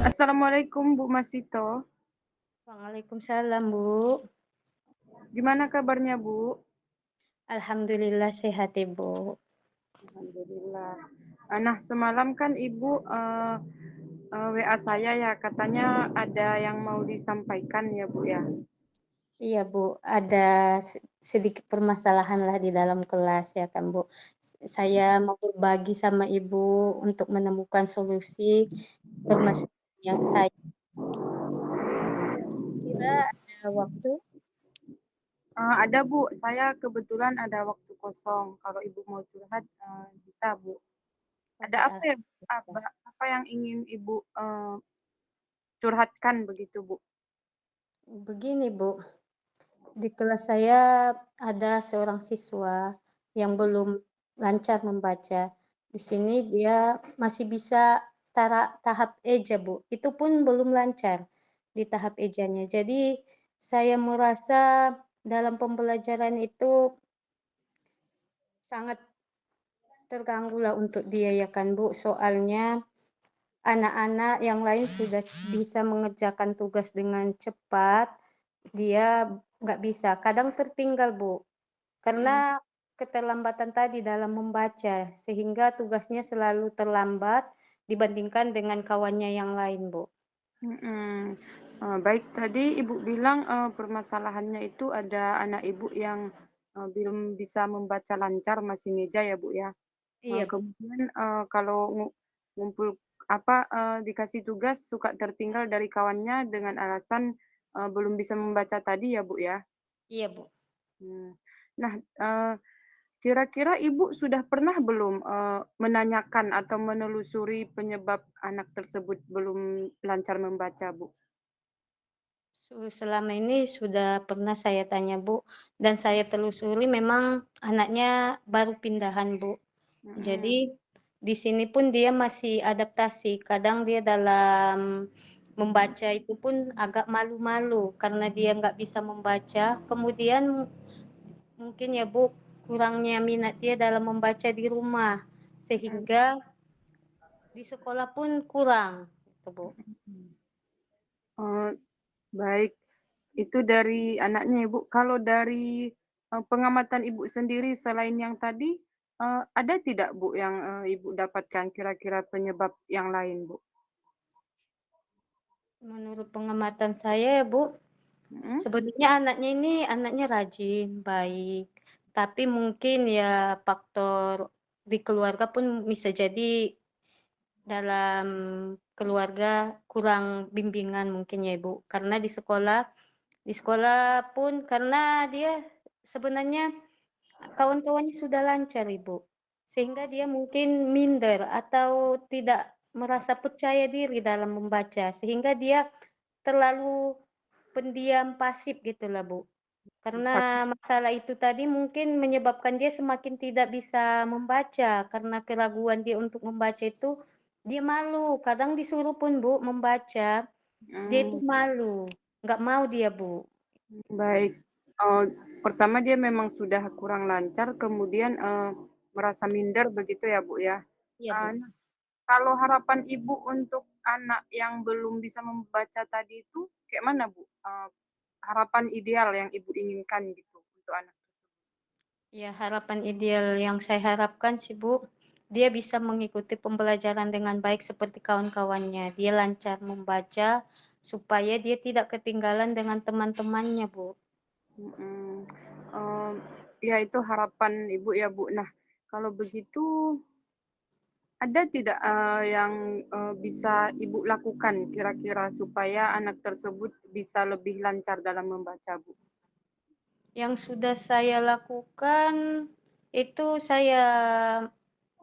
Assalamualaikum Bu Masito. Waalaikumsalam, Bu. Gimana kabarnya Bu? Alhamdulillah sehat, Ibu. Alhamdulillah. Nah semalam kan Ibu WA saya ya, katanya ada yang mau disampaikan ya Bu ya. Iya, Bu, ada sedikit permasalahan lah di dalam kelas ya kan, Bu. Saya mau berbagi sama Ibu untuk menemukan solusi permasalahan yang saya kira ada waktu. Ada Bu, saya kebetulan ada waktu kosong. Kalau Ibu mau curhat bisa Bu. Ada Oke, apa ya? alhamdulillah. Apa yang ingin Ibu curhatkan begitu Bu? Begini, Bu, di kelas saya ada seorang siswa yang belum lancar membaca. Di sini dia masih bisa tahap eja, Bu. Itu pun belum lancar di tahap ejanya. Jadi saya merasa dalam pembelajaran itu sangat terganggu lah untuk dia ya kan, Bu. Soalnya anak-anak yang lain sudah bisa mengerjakan tugas dengan cepat, dia nggak bisa. Kadang tertinggal, Bu. Karena Mhm, keterlambatan tadi dalam membaca, sehingga tugasnya selalu terlambat dibandingkan dengan kawannya yang lain, Bu. mhm. Baik tadi Ibu bilang, permasalahannya itu ada anak Ibu yang belum bisa membaca lancar masih ngeja ya Bu ya? Iya, Bu. Kemudian, kalau ngumpul apa, dikasih tugas suka tertinggal dari kawannya dengan alasan belum bisa membaca tadi ya Bu ya? Iya, Bu. Mmm. Nah, kira-kira Ibu sudah pernah belum menanyakan atau menelusuri penyebab anak tersebut belum lancar membaca Bu? Selama ini sudah pernah saya tanya, Bu, dan saya telusuri memang anaknya baru pindahan, Bu. Jadi, Mhm, di sini pun dia masih adaptasi, kadang dia dalam membaca itu pun agak malu-malu karena dia nggak bisa membaca, kemudian mungkin ya, Bu, kurangnya minat dia dalam membaca di rumah, mhm, sehingga di sekolah pun kurang, gitu, Bu. mhm. Oh, baik. Itu dari anaknya Ibu. Kalau dari pengamatan Ibu sendiri selain yang tadi, ada tidak Bu yang Ibu dapatkan kira-kira penyebab yang lain Bu? Menurut pengamatan saya ya, Bu, Mhm, sebenarnya anaknya ini anaknya rajin, baik, tapi mungkin ya faktor di keluarga pun bisa jadi dalam keluarga kurang bimbingan mungkin ya, Ibu. Karena di sekolah pun karena dia sebenarnya kawan-kawannya sudah lancar, Ibu, sehingga dia mungkin minder atau tidak merasa percaya diri dalam membaca, sehingga dia terlalu pendiam, pasif gitulah, Bu. Karena masalah itu tadi mungkin menyebabkan dia semakin tidak bisa membaca, karena keraguan dia untuk membaca itu, dia malu, kadang disuruh pun, Bu, membaca, dia itu mmm, malu, nggak mau dia, Bu. baik. Oh, pertama dia memang sudah kurang lancar, kemudian merasa minder begitu ya Bu ya? Iya, Bu. Nah, kalau harapan Ibu untuk anak yang belum bisa membaca tadi itu kayak mana Bu? Harapan ideal yang Ibu inginkan gitu untuk anak tersebut? Ya, harapan ideal yang saya harapkan sih, Bu, dia bisa mengikuti pembelajaran dengan baik seperti kawan-kawannya. Dia lancar membaca supaya dia tidak ketinggalan dengan teman-temannya, Bu. Mhm, mmm, ya itu harapan Ibu ya, Bu. Nah, kalau begitu ada tidak, yang bisa Ibu lakukan kira-kira supaya anak tersebut bisa lebih lancar dalam membaca, Bu? Yang sudah saya lakukan itu saya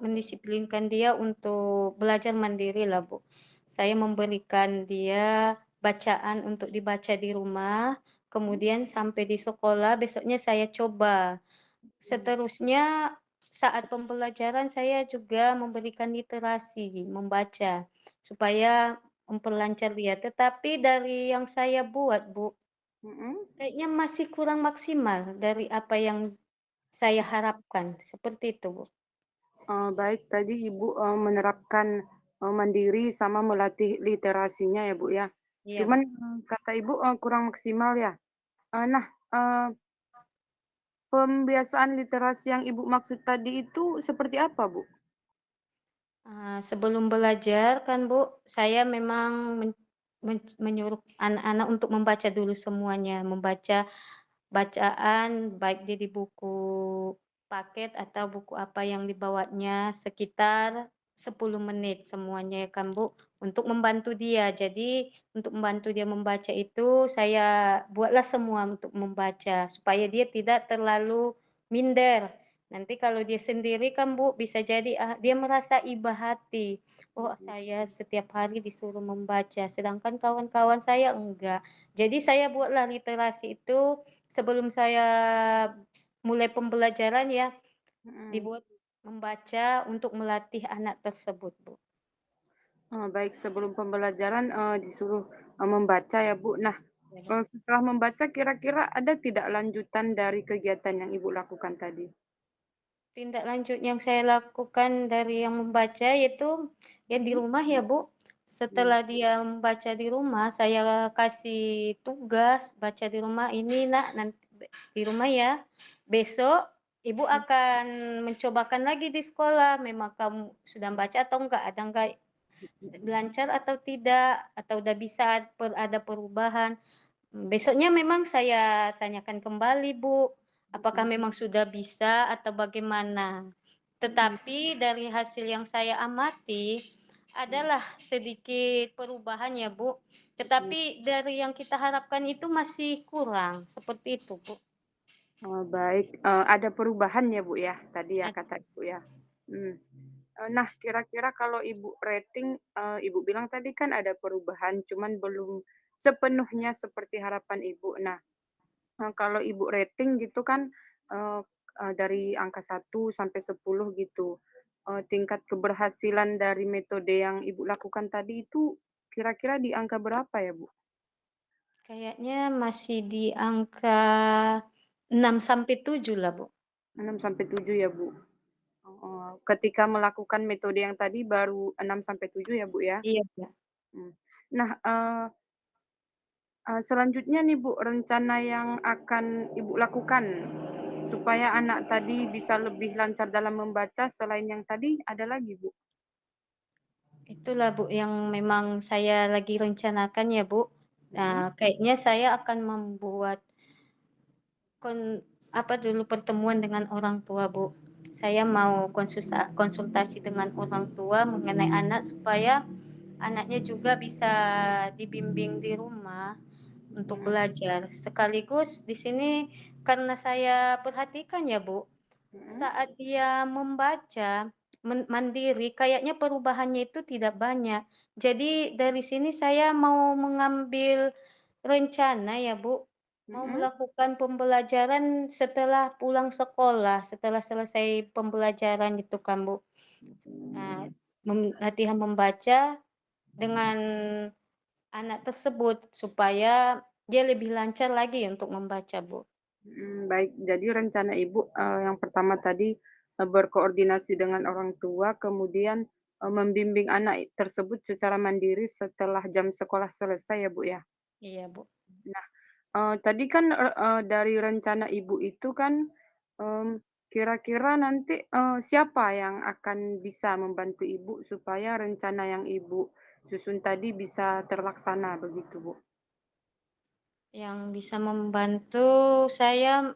mendisiplinkan dia untuk belajar mandiri lah, Bu. Saya memberikan dia bacaan untuk dibaca di rumah, kemudian sampai di sekolah besoknya saya coba. Mhm, Seterusnya saat pembelajaran saya juga memberikan literasi membaca, supaya memperlancar dia. Tetapi dari yang saya buat, Bu, mhm, kayaknya masih kurang maksimal dari apa yang saya harapkan, seperti itu, Bu. baik tadi Ibu menerapkan mandiri sama melatih literasinya ya, Bu, ya. Iya, Cuman, Bu. kata Ibu, kurang maksimal ya? Nah, pembiasaan literasi yang Ibu maksud tadi itu seperti apa, Bu? Sebelum belajar kan, Bu, saya memang menyuruh anak-anak untuk membaca dulu semuanya, membaca bacaan baik dia di buku paket atau buku apa yang dibawanya sekitar 10 menit semuanya ya kan, Bu, untuk membantu dia. Jadi untuk membantu dia membaca itu saya buatlah semua untuk membaca supaya dia tidak terlalu minder. Nanti kalau dia sendiri kan, Bu, bisa jadi, dia merasa iba hati, "Oh, Mhm, saya setiap hari disuruh membaca, sedangkan kawan-kawan saya enggak." Jadi saya buatlah literasi itu sebelum saya mulai pembelajaran ya, mhm. dibuat membaca untuk melatih anak tersebut, Bu. Baik, sebelum pembelajaran, disuruh, membaca ya, Bu. Nah, Ya, Bu. setelah membaca kira-kira ada tidak lanjutan dari kegiatan yang Ibu lakukan tadi? Tindak lanjut yang saya lakukan dari yang membaca yaitu, ya di Mhm, rumah ya, Bu. mmm, Setelah dia membaca di rumah, saya kasih tugas, "Baca di rumah ini Nak, nanti di rumah ya. Besok Ibu mhm, akan mencobakan lagi di sekolah, memang kamu sudah baca atau enggak, ada enggak lancar atau tidak, atau udah bisa ada perubahan." Besoknya memang saya tanyakan kembali, Bu, apakah mhm, memang sudah bisa atau bagaimana. mhm, Tetapi dari hasil yang saya amati, mhm, adalah sedikit perubahan ya, Bu, mhm. tetapi dari yang kita harapkan itu masih kurang, seperti itu, Bu. Baik, ada perubahan ya, Bu, ya, tadi ya Ada kata Ibu ya? Mmm, nah kira-kira kalau Ibu rating, Ibu bilang tadi kan ada perubahan cuman belum sepenuhnya seperti harapan Ibu. Nah, kalau Ibu rating gitu kan, eee dari angka 1 sampai 10 gitu, tingkat keberhasilan dari metode yang Ibu lakukan tadi itu kira-kira di angka berapa ya, Bu? kayaknya masih di angka 6 sampai 7 lah, Bu. 6 sampai 7 ya, Bu? Ketika melakukan metode yang tadi baru 6 sampai 7 ya, Bu, ya? Iya, Kak. Mmm. Nah, selanjutnya nih, Bu, rencana yang akan Ibu lakukan supaya anak tadi bisa lebih lancar dalam membaca selain yang tadi ada lagi, Bu? Itulah, Bu, yang memang saya lagi rencanakan ya, Bu. Mhm, Kayaknya saya akan membuat apa dulu, pertemuan dengan orang tua, Bu. Saya mau konsultasi dengan orang tua mengenai anak supaya anaknya juga bisa dibimbing di rumah untuk mhm, belajar. Sekaligus di sini karena saya perhatikan ya, Bu, mhm, saat dia membaca mandiri kayaknya perubahannya itu tidak banyak. Jadi dari sini saya mau mengambil rencana ya, Bu, mau mhm, melakukan pembelajaran setelah pulang sekolah, setelah selesai pembelajaran itu kan, Bu. Nah, latihan membaca dengan anak tersebut supaya dia lebih lancar lagi untuk membaca, Bu. baik. Jadi rencana Ibu, yang pertama tadi, berkoordinasi dengan orang tua, kemudian, membimbing anak tersebut secara mandiri setelah jam sekolah selesai ya, Bu, ya? Iya, Bu. Nah, tadi kan, dari rencana Ibu itu kan, mmm, kira-kira nanti, siapa yang akan bisa membantu Ibu supaya rencana yang Ibu susun tadi bisa terlaksana begitu, Bu? Yang bisa membantu saya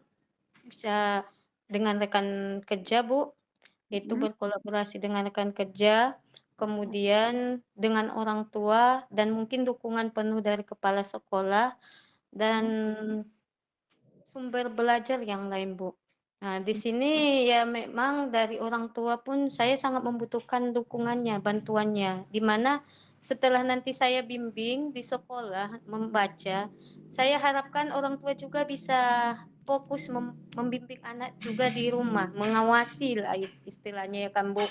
bisa dengan rekan kerja, Bu, yaitu Mhm, berkolaborasi dengan rekan kerja, kemudian dengan orang tua dan mungkin dukungan penuh dari kepala sekolah dan mhm, sumber belajar yang lain, Bu. Nah, di sini ya memang dari orang tua pun saya sangat membutuhkan dukungannya, bantuannya, di mana setelah nanti saya bimbing di sekolah membaca, saya harapkan orang tua juga bisa fokus membimbing anak juga di rumah, mengawasi lah istilahnya ya kan, Bu.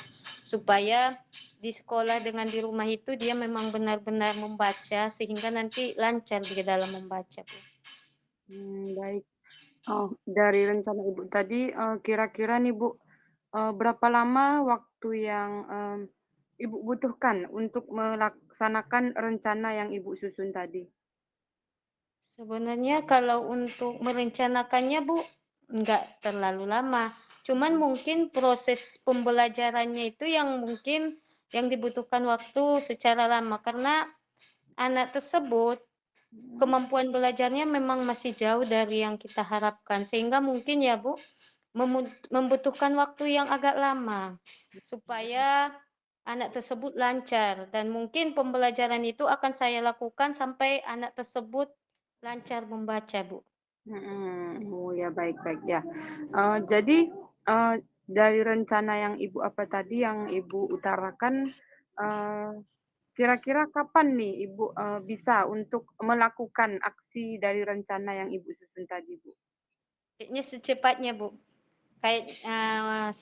Supaya di sekolah dengan di rumah itu dia memang benar-benar membaca sehingga nanti lancar dia dalam membaca, Bu. baik. Dari rencana Ibu tadi, kira-kira nih, Bu, berapa lama waktu yang, Ibu butuhkan untuk melaksanakan rencana yang Ibu susun tadi? Sebenarnya kalau untuk merencanakannya, Bu, nggak terlalu lama. Cuman Mhm, mungkin proses pembelajarannya itu yang mungkin yang dibutuhkan waktu secara lama, karena anak tersebut mhm, kemampuan belajarnya memang masih jauh dari yang kita harapkan, sehingga mungkin ya, Bu, membutuhkan waktu yang agak lama, supaya anak tersebut lancar dan mungkin pembelajaran itu akan saya lakukan sampai anak tersebut lancar membaca, Bu. mhm. Oh ya, baik baik ya. Jadi, eee, dari rencana yang Ibu apa tadi yang Ibu utarakan, eee, kira-kira kapan nih Ibu, bisa untuk melakukan aksi dari rencana yang Ibu susun tadi, Bu? Kayaknya secepatnya, Bu.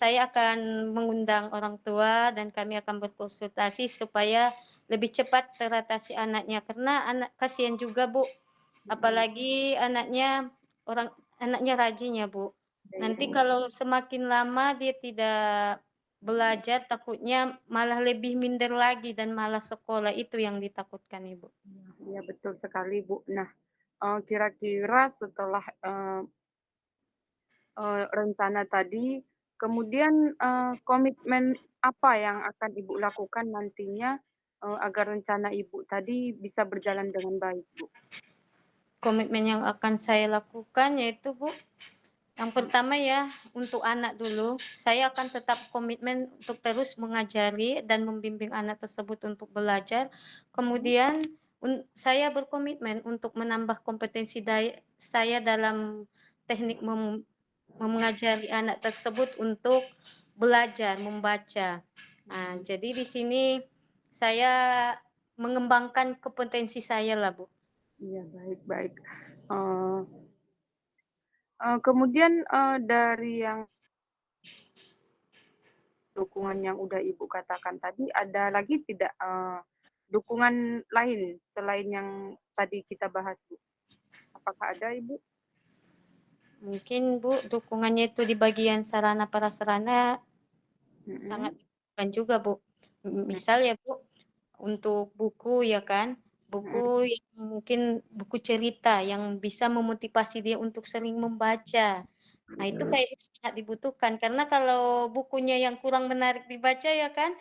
Saya akan mengundang orang tua dan kami akan berkonsultasi supaya lebih cepat teratasi anaknya, karena kasihan juga, Bu. Mhm, Apalagi anaknya rajin ya, Bu. iya Nanti iya. kalau semakin lama dia tidak belajar, takutnya malah lebih minder lagi dan malas sekolah, itu yang ditakutkan, Ibu. Iya, betul sekali, Bu. Nah, kira-kira setelah, rencana tadi, kemudian, komitmen apa yang akan Ibu lakukan nantinya, agar rencana Ibu tadi bisa berjalan dengan baik, Bu? Komitmen yang akan saya lakukan yaitu, Bu, yang Mhm, pertama ya, untuk anak dulu, saya akan tetap komitmen untuk terus mengajari dan membimbing anak tersebut untuk belajar. mhm, Kemudian saya berkomitmen untuk menambah kompetensi saya dalam teknik mengajari anak tersebut untuk belajar membaca. Nah, mhm. jadi di sini saya mengembangkan kompetensi saya lah, Bu. Iya, baik baik. Eee kemudian, dari yang dukungan yang udah Ibu katakan tadi, ada lagi tidak, dukungan lain selain yang tadi kita bahas, Bu? Apakah ada, Ibu? Mungkin, Bu, dukungannya itu di bagian sarana prasarana sangat Mhm, dibutuhkan juga, Bu. mhm, Misal ya, Bu, untuk buku ya kan, mhm, buku yang mungkin buku cerita yang bisa memotivasi dia untuk sering membaca. Nah, itu kayaknya sangat dibutuhkan karena kalau bukunya yang kurang menarik dibaca ya kan,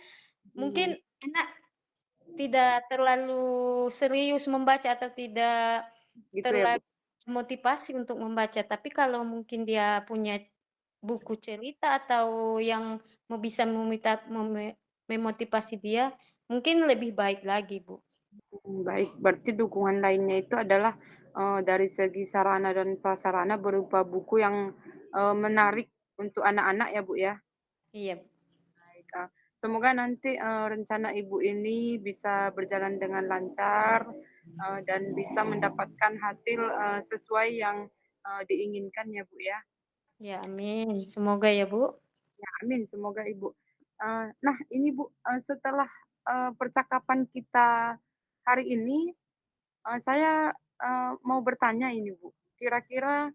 mhm, mungkin anak tidak terlalu serius membaca atau tidak gitu ya, Bu? terlalu motivasi untuk membaca. Tapi kalau mungkin dia punya buku cerita atau yang bisa memotivasi dia, mungkin lebih baik lagi, Bu. Baik, berarti dukungan lainnya itu adalah, dari segi sarana dan prasarana berupa buku yang, menarik untuk anak-anak ya, Bu, ya? Iya, Baik, semoga nanti, rencana Ibu ini bisa berjalan dengan lancar, dan bisa mendapatkan hasil, sesuai yang, diinginkan ya, Bu, ya? ya amin. Semoga ya, Bu. Ya, amin, semoga Ibu. Nah ini, Bu, setelah, percakapan kita hari ini, saya, mau bertanya ini, Bu, kira-kira,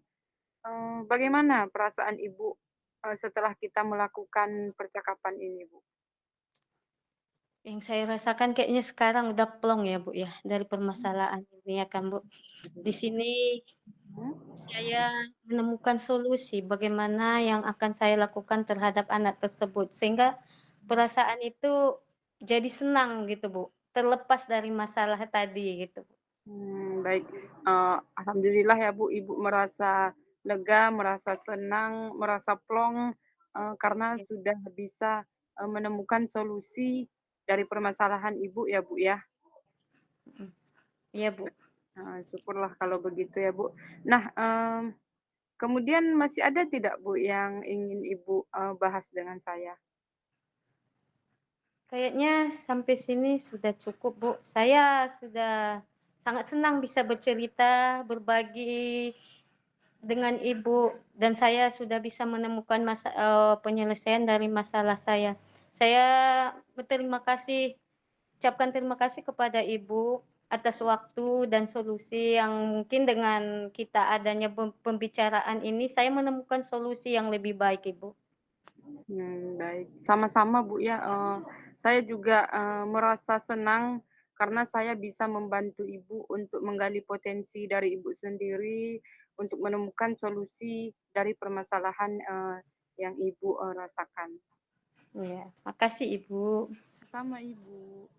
bagaimana perasaan Ibu, setelah kita melakukan percakapan ini, Bu? Yang saya rasakan kayaknya sekarang udah plong ya, Bu, ya, dari permasalahan ini ya kan, Bu. Di sini Mhm, saya menemukan solusi bagaimana yang akan saya lakukan terhadap anak tersebut, sehingga perasaan itu jadi senang gitu, Bu, terlepas dari masalah tadi gitu, Bu. baik, alhamdulillah ya, Bu, Ibu merasa lega, merasa senang, merasa plong, karena Iya, sudah bisa, menemukan solusi dari permasalahan Ibu ya, Bu, ya? mhm. Iya, Bu. Syukurlah kalau begitu ya, Bu. Nah, kemudian masih ada tidak, Bu, yang ingin Ibu, bahas dengan saya? Kayaknya sampai sini sudah cukup, Bu. Saya sudah sangat senang bisa bercerita, berbagi dengan Ibu, dan saya sudah bisa menemukan penyelesaian dari masalah saya. Saya berterima kasih ucapkan terima kasih kepada Ibu atas waktu dan solusi yang mungkin dengan kita adanya pembicaraan ini, saya menemukan solusi yang lebih baik, Ibu. Baik. Sama-sama, Bu, ya, saya juga, merasa senang karena saya bisa membantu Ibu untuk menggali potensi dari Ibu sendiri, untuk menemukan solusi dari permasalahan, yang Ibu, rasakan. Iya, makasih Ibu. Sama Ibu.